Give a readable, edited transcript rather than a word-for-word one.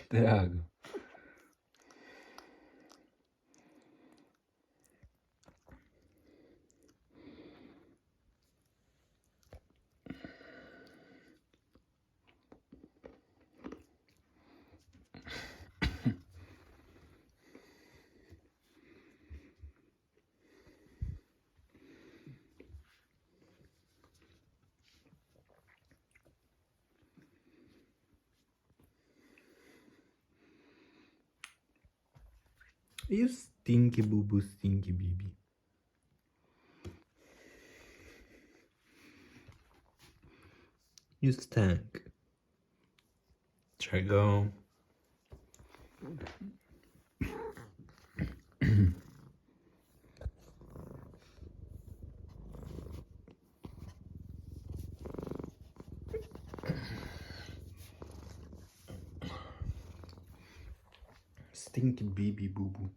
Tiago. E o Stinky Bubu Stinky Bibi? E o Stank? Dragão. Stinky Bibi Bubu.